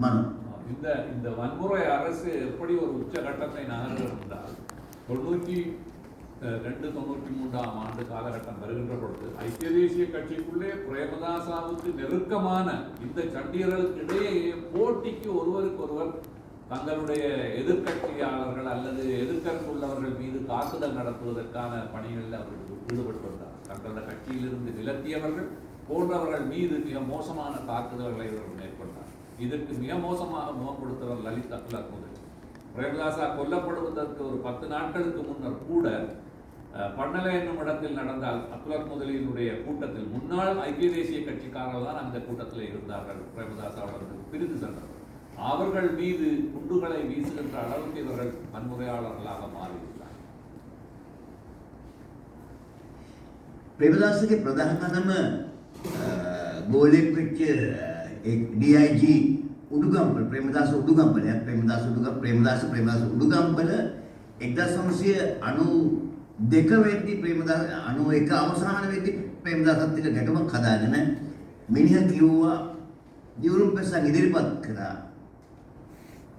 மனம். இந்த இந்த வன்முறை அரசு எப்படி ஒரு உச்சகட்டத்தை நகர்கிறது என்றால் 92-93 ஆண்டு காலகட்டம் வருகின்ற பொழுது ஐக்கிய தேசிய கட்சிக்குள்ளே பிரேமதாசாவுக்கு நெருக்கமான இந்த சண்டியர்களுக்கு இடையே போட்டிக்கு ஒருவருக்கொருவர் தங்களுடைய எதிர்கட்சியாளர்கள் அல்லது எதிர்கருத்து உள்ளவர்கள் மீது தாக்குதல் நடத்துவதற்கான பணிகளில் அவர்கள் ஈடுபட்டு வந்தார். தங்களோட கட்சியிலிருந்து விலக்கியவர்கள் போன்றவர்கள் மீது மிக மோசமான தாக்குதல்களை இவர்கள் மேற்கொண்டார். இதற்கு மிக மோசமாக முகம் கொடுத்தவர் லலித் அப்துல் முதல். பிரேமதாசா கொல்லப்படுவதற்கு ஒரு 10 நாட்களுக்கு முன்னர் கூட பண்ணலை என்னும் இடத்தில் நடந்த அப்துல் முதலியினுடைய கூட்டத்தில் முன்னாள் ஐக்கிய தேசிய கட்சிக்காரர்கள் தான் அந்த கூட்டத்தில் இருந்தார்கள். பிரேமதாசாவுடன் பிரிந்து சென்றார்கள். அவர்கள் மீது குண்டுகளை வீசுகின்ற அளவுக்கு இவர்கள் வன்முறையாளர்களாக மாறியுள்ளார். ප්‍රේමදාසගේ ප්‍රධානම ගෝලෙක් වෙච්ච DIG උඩුගම්පල ප්‍රේමදාස උඩුගම්පල ප්‍රේමදාස උඩුගම්පල 1992 වෙද්දී ප්‍රේමදාස 91 අවසාන වෙද්දී ප්‍රේමදාසත් එක්ක ගැටුමක් හදාගෙන මිනිහ කිව්වා දියුරුම් පෙස්සන් ඉදිරිපත් කරා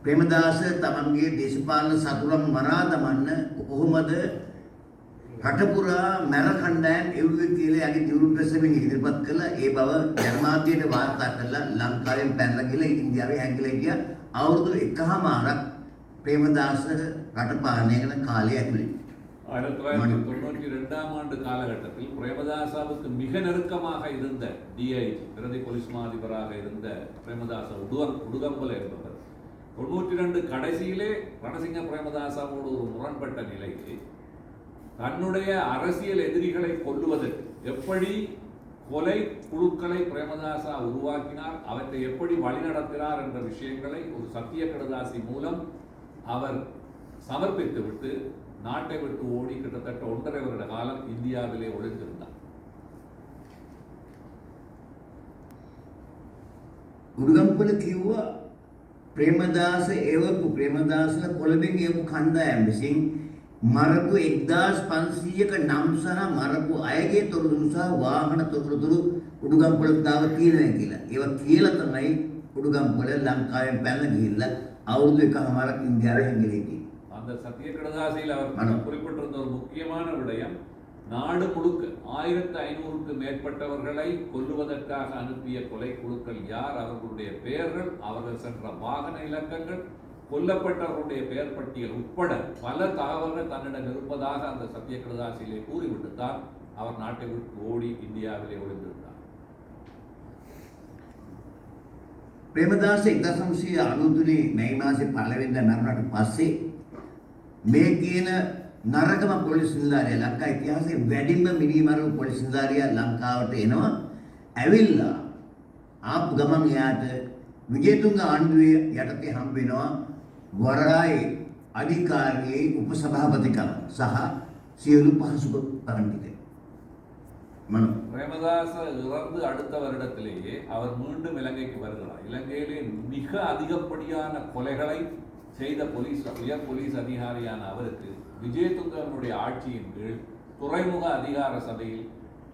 ප්‍රේමදාස තමන්ගේ දේශපාලන සතුරන් මරා දමන්න කොහොමද රටපුරා මැර කණ්ඩායම් එව්වේ කියලා යගේ දියුරුම් පෙස්සෙන් ඉදිරිපත් කළා. ඒ බව ජනමාධ්‍යයට වාර්තා කළා. ලංකාවෙන් පැනලා ගිහලා ඉන්දියාවේ හැංගිලා ගියා. අවුරුදු 1කමාරක් ප්‍රේමදාස රට පාලනය කරන කාලය ඇතුළේ 1992 ஆண்டு காலகட்டத்தில் பிரேமதாசாவுக்கு மிக நெருக்கமாக இருந்த DIG பிரதி போலீஸ் மாதிபராக இருந்த பிரேமதாச உடுகம்பல என்பவர் 92 கடைசியிலே ரணசிங்க பிரேமதாசாவோடு ஒரு முரண்பட்ட நிலைக்கு தன்னுடைய அரசியல் எதிரிகளை கொல்லுவதற்கு எப்படி கொலை குழுக்களை பிரேமதாசா உருவாக்கினார், அவற்றை எப்படி வழிநடத்தினார் என்ற விஷயங்களை ஒரு சத்திய கடதாசி மூலம் அவர் சமர்ப்பித்து விட்டு நாட்டை விட்டு ஓடி கிட்டத்தட்ட 1.5 வருட காலம் இந்தியாவிலே ஒளிந்திருந்தார். උඩුගම්පල කිව්වා ප්‍රේමදාස එවපු ප්‍රේමදාසල කොළඹින් එවපු කණ්ඩායම් විසින් මරපු 1500ක නම් සහ මරපු අයගේ තොරතුරු සහ වාහන තොරතුරු උඩුගම්පල තාව තියෙනවා කියලා. ඒවා කියලා තමයි උඩුගම්පල ලංකාවෙන් පැනලා ගිහිල්ලා අවුරුදු 1කමාරක් ඉන්දියාවේ හැංගිලා හිටියේ. அந்த சத்திய கடதாசியில் அவர் குறிப்பிட்டிருந்த ஒரு முக்கியமான விடயம், நாடு முழுக்க 1500க்கு மேற்பட்டவர்களை கொல்லுவதற்காக அனுப்பிய கொலை குழுக்கள் யார், அவர்களுடைய பெயர்கள், அவர்கள் சென்ற வாகன இலக்கங்கள், கொல்லப்பட்டவர்களுடைய பெயர் பட்டியல் உட்பட பல தகவல்கள் தன்னிடம் இருப்பதாக அந்த சத்திய கடதாசியிலே கூறிவிட்டுத்தான் அவர் நாட்டை விட்டு ஓடி இந்தியாவிலே ஒளிந்திருந்தார். ප්‍රේමදාස 1993 මැයි මාසේ 1 වෙනිදා මරණයට පස්සේ මේ කියන නරකම පොලිස් නිලධාරියා ලංකා ඉතිහාසයේ වැඩිම මිනිමරු පොලිස් නිලධාරියා ලංකාවට එනවා. ඇවිල්ලා ආපු ගමන් එයාට විජේතුංග ආණ්ඩුවේ යටතේ හම්බ වෙනවා වරායි අධිකාරියේ උපසභාපතිකම සහ සියලු පහසුකම් ටික. பிரேமதாச இறந்து அடுத்த வருடத்திலேயே அவர் மீண்டும் இலங்கைக்கு வருகிறார். இலங்கையிலே மிக அதிகப்படியான கொலைகளை செய்த உயர் போலீஸ் அதிகாரியான அவருக்கு விஜயதுங்கனுடைய ஆட்சியின் கீழ் துறைமுக அதிகார சபையில்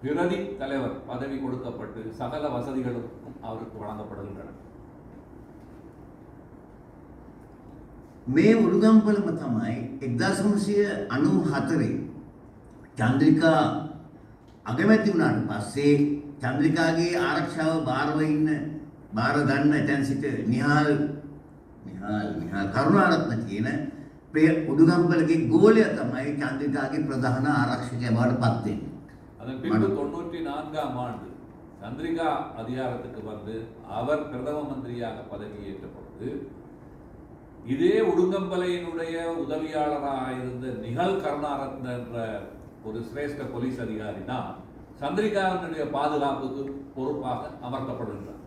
பிரதி தலைவர் பதவி கொடுக்கப்பட்டு சகல வசதிகளும் அவருக்கு வழங்கப்படுகின்றன. මේ උඩුගම්පලම තමයි 1994 චන්ද්‍රිකා අගමැති වුණාට පස්සේ චන්ද්‍රිකාගේ ආරක්ෂාව බාර ගන්න එතන සිට නිහාල් කරුණාරත්න කියන උඩුගම්පලගේ ගෝලයා තමයි චන්ද්‍රිකාගේ ප්‍රධාන ආරක්ෂකයා බවට පත් වෙන්නේ. அதன் பின்பு 94ஆம் ஆண்டு சந்திரிகா அதிகாரத்துக்கு வந்து அவர் பிரதம மந்திரியாக பதவியேற்ற பொழுது இதே உடுங்கம்பலையினுடைய உதவியாளராக இருந்த நிகழ் கருணாரத்ன என்ற ஒரு சிரேஷ்ட போலீஸ் அதிகாரி தான் சந்திரிகாவினுடைய பாதுகாப்புக்கு பொறுப்பாக அமர்த்தப்படுகிறார்.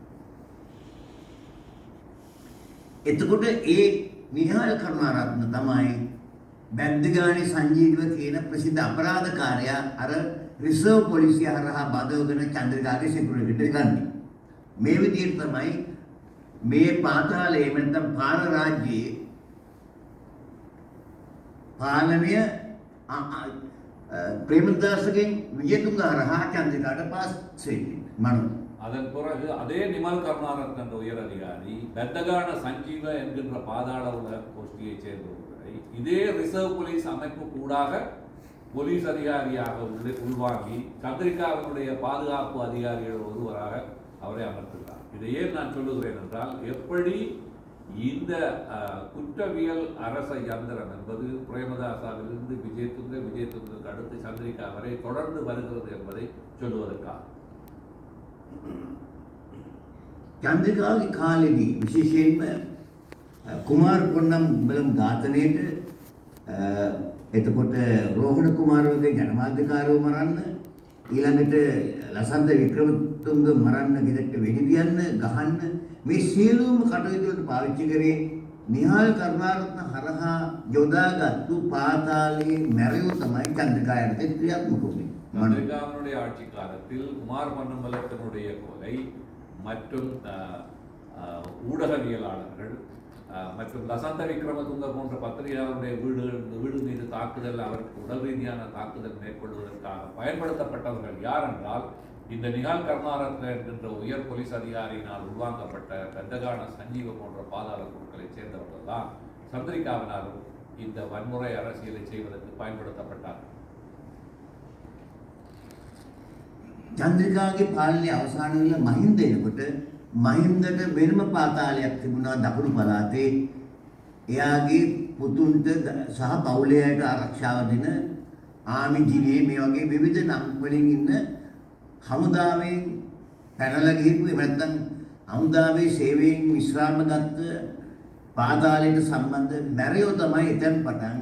එතකොට ඒ නිහාල් කරුණාරත්න තමයි බැද්දගානේ සංජීව කියන ප්‍රසිද්ධ අපරාධකාරයා අර රිසර්ව් පොලිසිය හරහා බදවගෙන චන්ද්‍රිකාගේ සිකියුරිටි ගන්නේ. මේ විදිහට තමයි මේ පාතාලයේ නැත්නම් පාර රාජ්‍යයේ පාලනය ප්‍රේමදාසගෙන් විජේතුංග හරහා චන්ද්‍රිකාට පාස් වෙන්නේ. அதன் பிறகு அதே நிமல் கருணாரத்ன என்ற உயர் அதிகாரி பெத்தகான சஞ்சீவ என்கின்ற பாதாள உலக கோஷ்டியைச் சேர்ந்தவர்களை இதே ரிசர்வ் போலீஸ் அமைப்பு கூடாக போலீஸ் அதிகாரியாக உள்வாங்கி சந்திரிகாவினுடைய பாதுகாப்பு அதிகாரிகள் ஒருவராக அவரை அமர்த்துகிறார். இதை ஏன் நான் சொல்லுகிறேன் என்றால், எப்படி இந்த குற்றவியல் அரச யந்திரம் என்பது பிரேமதாசாவிலிருந்து விஜயதுங்கருக்கு அடுத்து சந்திரிகா வரை தொடர்ந்து வருகிறது என்பதை சொல்லுவதற்காக. චන්ද්‍රිකාගේ කාලෙදී විශේෂයෙන්ම කුමාර් පොන්නම් ඝාතනයේට එතකොට රෝහණ කුමාරවගේ ජනමාධ්‍යකාරව මරන්න, ඊළඟට ලසන්ත වික්‍රමතුංග මරන්න, ගෙදරට වෙඩි තියන්න, ගහන්න මේ සියලුම කටයුතු වලට පාවිච්චි කරේ නිහාල් කරුණාරත්න හරහා යොදාගත්තු පාතාලයේ මැරියෝ තමයි චන්ද්‍රිකා යටතේ ක්‍රියාත්මක වුණේ. சந்திரிகாவினுடைய ஆட்சி காலத்தில் குமார் பொன்னம்பலத்தினுடைய கொலை மற்றும் ஊடகவியலாளர்கள் மற்றும் லசந்த விக்ரமதுங்க போன்ற பத்திரிகையாளருடைய வீடு மீது தாக்குதல், அவருக்கு உடல் ரீதியான தாக்குதல் மேற்கொள்வதற்காக பயன்படுத்தப்பட்டவர்கள் யார் என்றால், இந்த நிகால் கருணாரத்ன என்கின்ற உயர் போலீஸ் அதிகாரியினால் உருவாக்கப்பட்ட பெத்தகான சஞ்சீவ போன்ற பாதாள குழுக்களைச் சேர்ந்தவர்கள் தான் சந்திரிகாவினாலும் இந்த வன்முறை அரசியலை செய்வதற்கு பயன்படுத்தப்பட்டார். චන්ද්‍රිකාගේ පාලනය අවසාන වෙලා මහින්ද එනකොට මහින්දට වෙනම පාතාලයක් තිබුණා දකුණු පළාතේ. එයාගේ පුතුන්ට සහ පවුලයට ආරක්ෂාව දෙන ආමි ජිනේ මේ වගේ විවිධ නම් වලින් ඉන්න හමුදාවෙන් පැනලා ගිහපු එහෙම නැත්නම් හමුදාවේ සේවයෙන් විශ්‍රාම ගත්ත පාතාලයට සම්බන්ධ මැරියෝ තමයි එතෙන් පටන්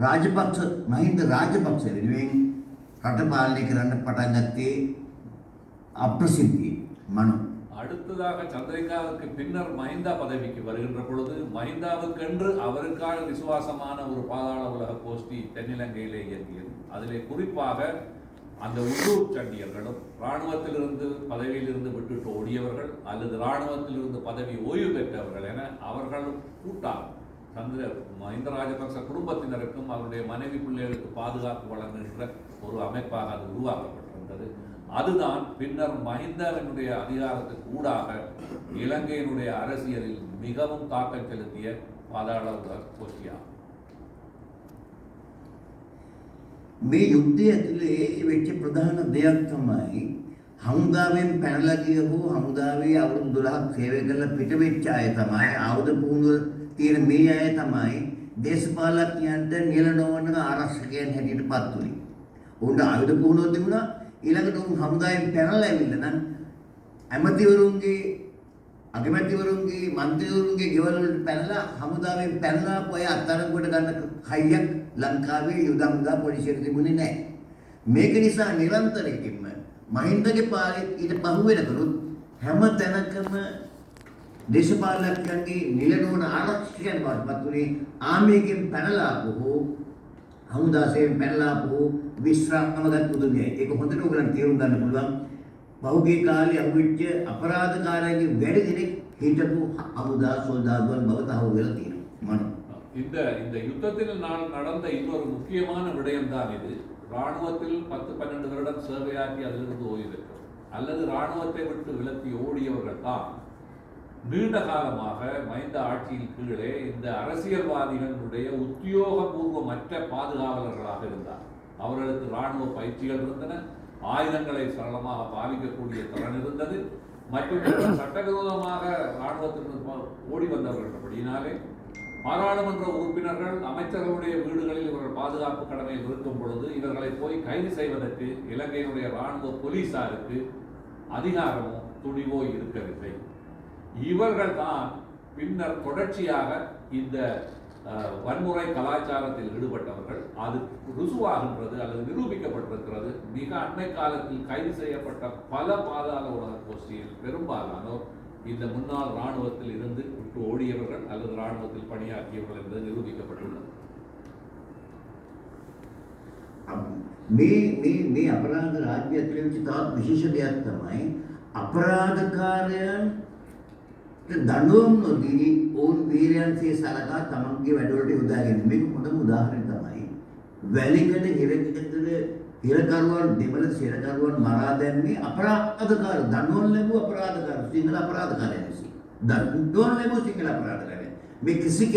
රාජපක්ෂ මහින්ද රාජපක්ෂ වෙනුවෙන් රට පාලනය කරන්න පටන් ගත්තේ අප්‍රසිද්ධිය මනෝ. அடுத்ததாக சந்திரிகாவுக்கு பின்னர் மஹிந்தா பதவிக்கு வருகின்ற பொழுது மஹிந்தாவுக்கென்று அவருக்கான விசுவாசமான ஒரு பாதாள உலக கோஷ்டி தென்னிலங்கையிலே இயங்கியது. அதிலே குறிப்பாக அந்த உள்ளூர் சண்டியர்களும் இராணுவத்திலிருந்து பதவியிலிருந்து விட்டுட்டு ஓடியவர்கள் அல்லது இராணுவத்திலிருந்து பதவி ஓய்வு பெற்றவர்கள் என அவர்களும் கூட்டாக மஹிந்த ராஜபக்ச குடும்பத்தினருக்கும் அவருடைய மனைவி பிள்ளைகளுக்கு பாதுகாப்பு வழங்குகின்ற ஒரு அமைப்பாக அது உருவாக்கப்பட்டிருந்தது. அதுதான் பின்னர் மஹிந்தவினுடைய அதிகாரத்துக்கு ஊடாக இலங்கையினுடைய அரசியலில் மிகவும் தாக்கம் செலுத்திய பாதாள உலக கோஷ்டியாகும். මේ යුද්ධය ඇතුලේ වෙච්ච ප්‍රධාන දෙයක් තමයි හමුදාවෙන් පැනලා ගියපු හමුදාවේ අවුරුදු 12ක් සේවය කරලා පිට වෙච්ච අය තමයි ආයුධ පුහුණුව තියෙන මේ අය තමයි දේශපාලඥයන්ට නිල නොවන ආරක්ෂකයන් හැටියට පත් වුණේ. උන්ට ආයුධ පුහුණුව තිබුණා. ඊළඟට උන් හමුදාවෙන් පැනලා ඇවිල්ලා නම් ඇමතිවරුන්ගේ අගමැතිවරුන්ගේ මන්ත්‍රීවරුන්ගේ ගෙවල් වලට පැනලා හමුදාවෙන් පැනලා පොය අත්අඩංගුවට ගන්න හයියක් ලංකාවේ යුද හමුදා පොලිසියට තිබුණේ නැහැ. මේක නිසා නිරන්තරයෙන්ම මහින්දගේ පාලේ ඊට පහුවෙනකලුත් හැම තැනකම දේශපාලනඥයන්ගේ නිලනෝන ආරක්ෂකයන් වඩපත් වුණේ ආමේකෙන් පැනලා ආපු හමුදාසයෙන් පැනලා ආපු විශ්‍රාමගත් පුදුමයි. ඒක හොඳට උගලන් තේරුම් ගන්න පුළුවන්. පහුගිය කාලේ අහුවෙච්ච අපරාධකාරයන්ගේ වැඩි දෙනෙක් හිටපු හමුදා සොල්දාදුවන් බව තහවුරු වෙලා තියෙනවා. இந்த யுத்தத்தில் நடந்த இன்னொரு முக்கியமான விடயம்தான் இது. இராணுவத்தில் 10-12 வருடம் சேவையாற்றி அதிலிருந்து ஓய்வு பெற்றோர் அல்லது இராணுவத்தை விட்டு விலத்தி ஓடியவர்கள் தான் நீண்ட காலமாக மஹிந்த ஆட்சியின் கீழே இந்த அரசியல்வாதிகளுடைய உத்தியோகபூர்வமற்ற பாதுகாவலர்களாக இருந்தார். அவர்களுக்கு இராணுவ பயிற்சிகள் இருந்தன, ஆயுதங்களை சரளமாக பாவிக்கக்கூடிய திறன் இருந்தது. மற்றும் சட்டவிரோதமாக இராணுவத்திற்கு ஓடி வந்தவர்கள் அப்படினாலே பாராளுமன்ற உறுப்பினர்கள் அமைச்சர்களுடைய வீடுகளில் இவர்கள் பாதுகாப்பு கடமையில் இருக்கும் பொழுது இவர்களை போய் கைது செய்வதற்கு இலங்கையினுடைய இராணுவ போலீசாருக்கு அதிகாரமோ துணிவோ இருக்கவில்லை. இவர்கள் தான் பின்னர் தொடர்ச்சியாக இந்த வன்முறை கலாச்சாரத்தில் ஈடுபட்டவர்கள். அது ருசுவாகின்றது அல்லது நிரூபிக்கப்பட்டிருக்கிறது. மிக அண்மை காலத்தில் கைது செய்யப்பட்ட பல பாதாள உலக கோஷ்டியில் பெரும்பாலானோர் இந்த முன்னாள் இராணுவத்தில் இருந்து விட்டு ஓடியவர்கள் அல்லது இராணுவத்தில் பணியாற்றியவர்கள் என்பது நிரூபிக்கப்பட்டுள்ளது. මේ අපරාධ රාජ්‍යත්වයේ තවත් විශේෂ දෙයක් තමයි අපරාධකාරයන් දඬුවම් නොදී ඔවුන් වීරයන්සේ සලකා තමන්ගේ වැඩවලට යොදා ගැනීම. මේක හොඳම උදාහරණය තමයි වැලිකඩ හිරකෙතර හිරකරුවන් දෙමළ සිරකරුවන් මරා දැම්මේ අපරාධකාර දඬුවම් ලැබුව අපරාධකාර සිංහල අපරාධකාරයන් විසින්. දඬුවම් ලැබුව සිංහල අපරාධකාරයන්. මේ කිසි